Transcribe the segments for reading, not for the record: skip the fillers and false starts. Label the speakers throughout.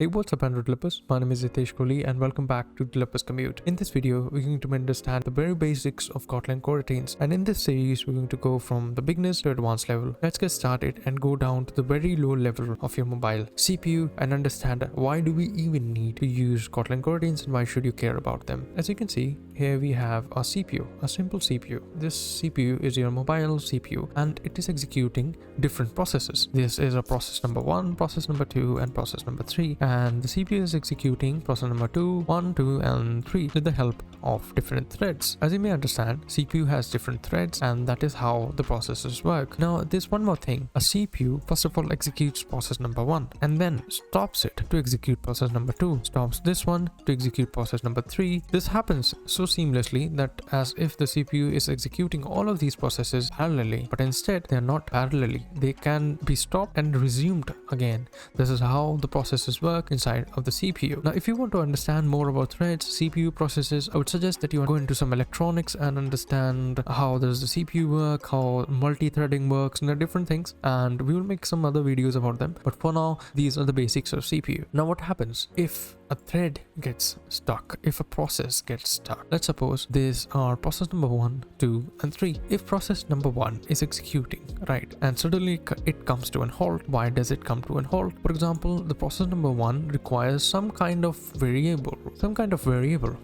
Speaker 1: Hey, what's up Android developers? My name is Hitesh Kohli and welcome back to Developers Commute. In this video, we're going to understand the very basics of Kotlin Coroutines, and in this series, we're going to go from the beginners to advanced level. Let's get started and go down to the very low level of your mobile CPU and understand why do we even need to use Kotlin Coroutines and why should you care about them. As you can see, here we have a CPU, a simple CPU. This CPU is your mobile CPU and it is executing different processes. This is a process number 1, process number 2, and process number 3. And the CPU is executing process number 2, 1, 2, and 3 with the help of different threads. As you may understand, CPU has different threads and that is how the processes work. Now, there's one more thing. A CPU, first of all, executes process number 1 and then stops it to execute process number 2, stops this one to execute process number 3. This happens so seamlessly that as if the CPU is executing all of these processes parallelly, but instead they're not parallelly. They can be stopped and resumed again. This is how the processes work inside of the CPU. Now, if you want to understand more about threads, CPU processes, I would suggest that you go into some electronics and understand how does the CPU work, how multi-threading works, and the different things, and we will make some other videos about them. But for now, these are the basics of CPU. Now, what happens if a thread gets stuck, if a process gets stuck? Let's suppose these are process number 1, 2, and 3. If process number 1 is executing, right, and suddenly it comes to an halt. Why does it come to an halt? For example, the process number 1 requires some kind of variable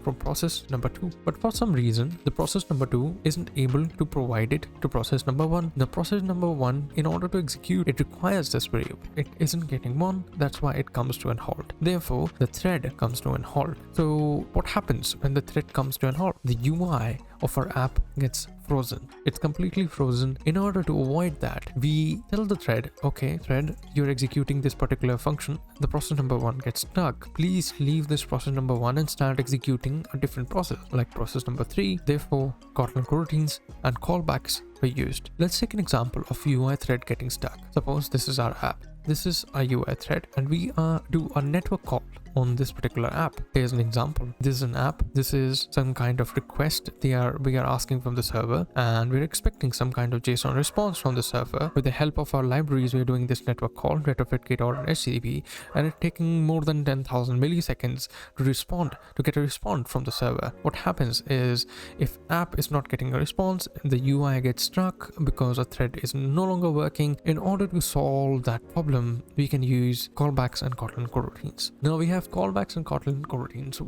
Speaker 1: from process number 2, but for some reason the process number 2 isn't able to provide it to process number 1. The process number 1, in order to execute, it requires this variable. It isn't getting one, that's why it comes to an halt. Therefore, the thread comes to an halt. So what happens when the thread comes to an halt? The UI of our app gets frozen. It's completely frozen. In order to avoid that, we tell the thread, okay, thread, you're executing this particular function. The process number 1 gets stuck. Please leave this process number 1 and start executing a different process, like process number 3. Therefore, Kotlin coroutines and callbacks were used. Let's take an example of UI thread getting stuck. Suppose this is our app. This is a UI thread and we do a network call on this particular app. Here's an example. This is an app. This is some kind of request we are asking from the server, and we're expecting some kind of JSON response from the server. With the help of our libraries, we're doing this network call, retrofit or HTTP, and it's taking more than 10,000 milliseconds to get a response from the server. What happens is, if app is not getting a response, the UI gets stuck because a thread is no longer working. In order to solve that problem, we can use callbacks and Kotlin coroutines. Now we have callbacks and Kotlin coroutines.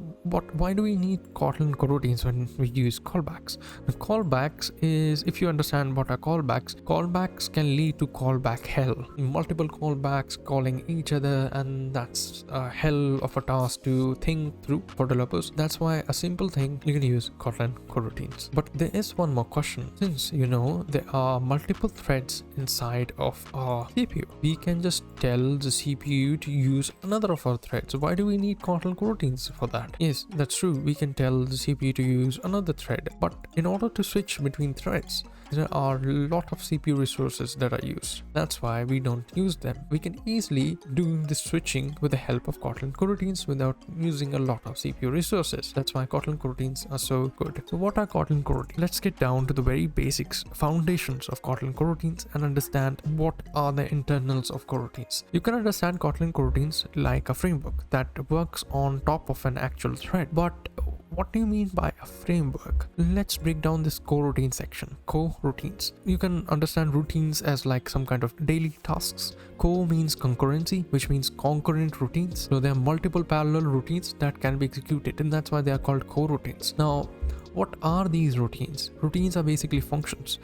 Speaker 1: Why do we need Kotlin coroutines when we use callbacks? The callbacks is, if you understand what are callbacks can lead to callback hell. Multiple callbacks calling each other, and that's a hell of a task to think through for developers. That's why a simple thing, you can use Kotlin coroutines. But there is one more question. Since there are multiple threads inside of our CPU, we can just tell the CPU to use another of our threads. Why do we need Kotlin coroutines for that? Yes, that's true. We can tell the CPU to use another thread, but in order to switch between threads, there are a lot of CPU resources that are used. That's why we don't use them. We can easily do the switching with the help of Kotlin coroutines without using a lot of CPU resources. That's why Kotlin coroutines are so good. So what are Kotlin coroutines? Let's get down to the very basics, foundations of Kotlin coroutines, and understand what are the internals of coroutines. You can understand Kotlin coroutines like a framework that works on top of an actual thread. But what do you mean by a framework? Let's break down this coroutine section. Coroutines. You can understand routines as like some kind of daily tasks. Co means concurrency, which means concurrent routines. So there are multiple parallel routines that can be executed, and that's why they are called coroutines. Now, what are these routines? Routines are basically functions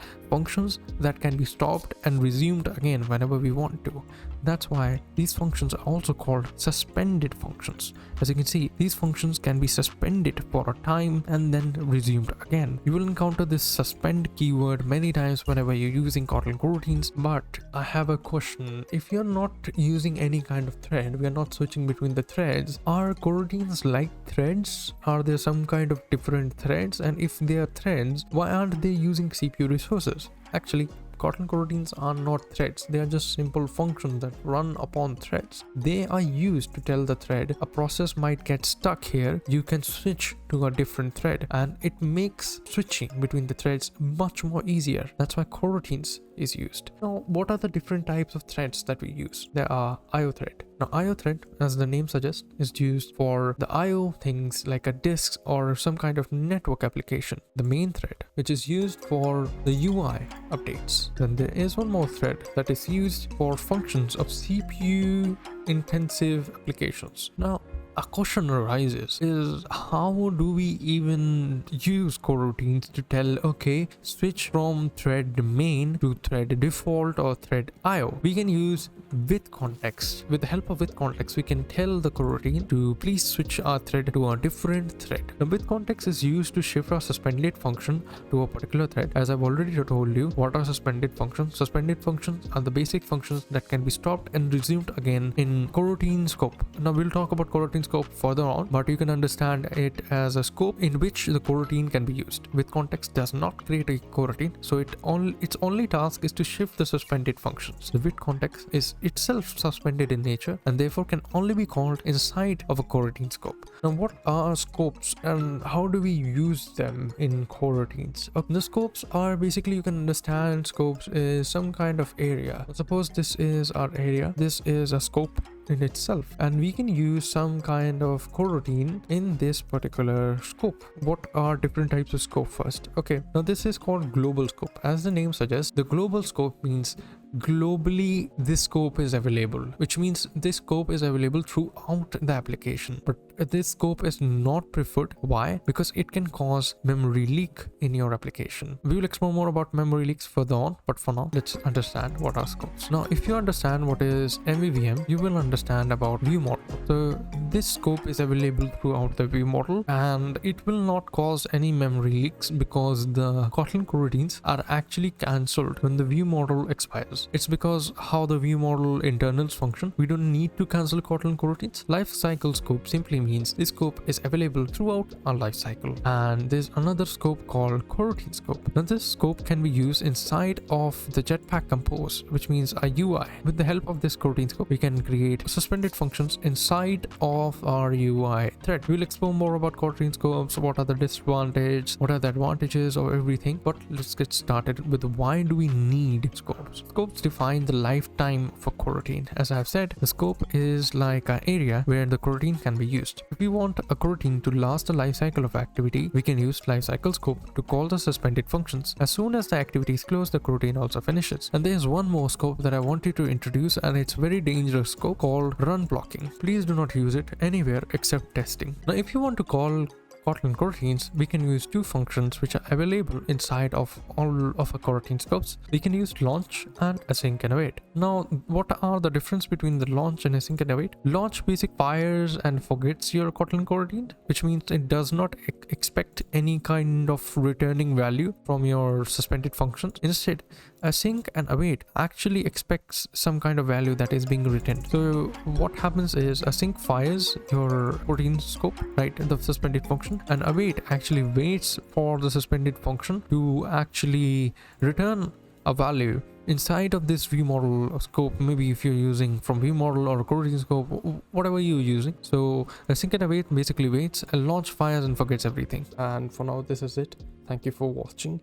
Speaker 1: that can be stopped and resumed again whenever we want to. That's why these functions are also called suspended functions. As you can see, these functions can be suspended for a time and then resumed again. You will encounter this suspend keyword many times whenever you're using Kotlin coroutines. But I have a question. If you're not using any kind of thread, we are not switching between the threads, are coroutines like threads? Are there some kind of different threads? And if they are threads, why aren't they using CPU resources? Actually, Kotlin coroutines are not threads. They are just simple functions that run upon threads. They are used to tell the thread a process might get stuck here. You can switch to to a different thread, and it makes switching between the threads much more easier. That's why coroutines is used. Now, what are the different types of threads that we use? There are IO thread. Now, IO thread, as the name suggests, is used for the IO things like a disk or some kind of network application. The main thread, which is used for the UI updates. Then there is one more thread that is used for functions of CPU intensive applications. Now, a question arises is, how do we even use coroutines to tell, okay, switch from thread main to thread default or thread IO? We can use with context. With the help of with context, we can tell the coroutine to please switch our thread to a different thread. Now, with context is used to shift our suspended function to a particular thread. As I've already told you, what are suspended functions? Suspended functions are the basic functions that can be stopped and resumed again in coroutine scope. Now, we'll talk about coroutine scope further on, but you can understand it as a scope in which the coroutine can be used. With context does not create a coroutine, so its only task is to shift the suspended functions. The with context is itself suspended in nature and therefore can only be called inside of a coroutine scope. Now, what are scopes and how do we use them in coroutines? The scopes are basically, you can understand scopes is some kind of area. Suppose this is our area, this is a scope in itself, and we can use some kind of coroutine in this particular scope. What are different types of scope first? Okay, now this is called global scope. As the name suggests, the global scope means globally this scope is available, which means this scope is available throughout the application. But this scope is not preferred. Why? Because it can cause memory leak in your application. We will explore more about memory leaks further on, but for now, let's understand what are scopes. Now, if you understand what is MVVM, you will understand about view model. So this scope is available throughout the view model, and it will not cause any memory leaks because the Kotlin coroutines are actually cancelled when the view model expires. It's because how the view model internals function. We don't need to cancel Kotlin coroutines. Lifecycle scope simply means this scope is available throughout our lifecycle. And there's another scope called coroutine scope. Now, this scope can be used inside of the Jetpack Compose, which means a UI. With the help of this coroutine scope, we can create suspended functions inside of our UI thread. We'll explore more about coroutine scopes, what are the disadvantages, what are the advantages of everything. But let's get started with why do we need scopes. Scopes define the lifetime of a coroutine. As I have said, the scope is like an area where the coroutine can be used. If we want a coroutine to last the lifecycle of activity, we can use lifecycle scope to call the suspended functions. As soon as the activity is closed, the coroutine also finishes. And there's one more scope that I wanted to introduce, and it's very dangerous scope called run blocking. Please do not use it anywhere except testing. Now, if you want to call Kotlin coroutines, we can use two functions which are available inside of all of our coroutine scopes. We can use launch and async and await. Now, what are the difference between the launch and async and await? Launch basic fires and forgets your Kotlin coroutine, which means it does not expect any kind of returning value from your suspended functions. Instead, async and await actually expects some kind of value that is being written. So what happens is async fires your coroutine scope, right, the suspended function, and await actually waits for the suspended function to actually return a value inside of this view model scope. Maybe if you're using from view model or coroutine scope, whatever you're using. So async and await basically waits, and launch fires and forgets everything. And for now, this is it. Thank you for watching.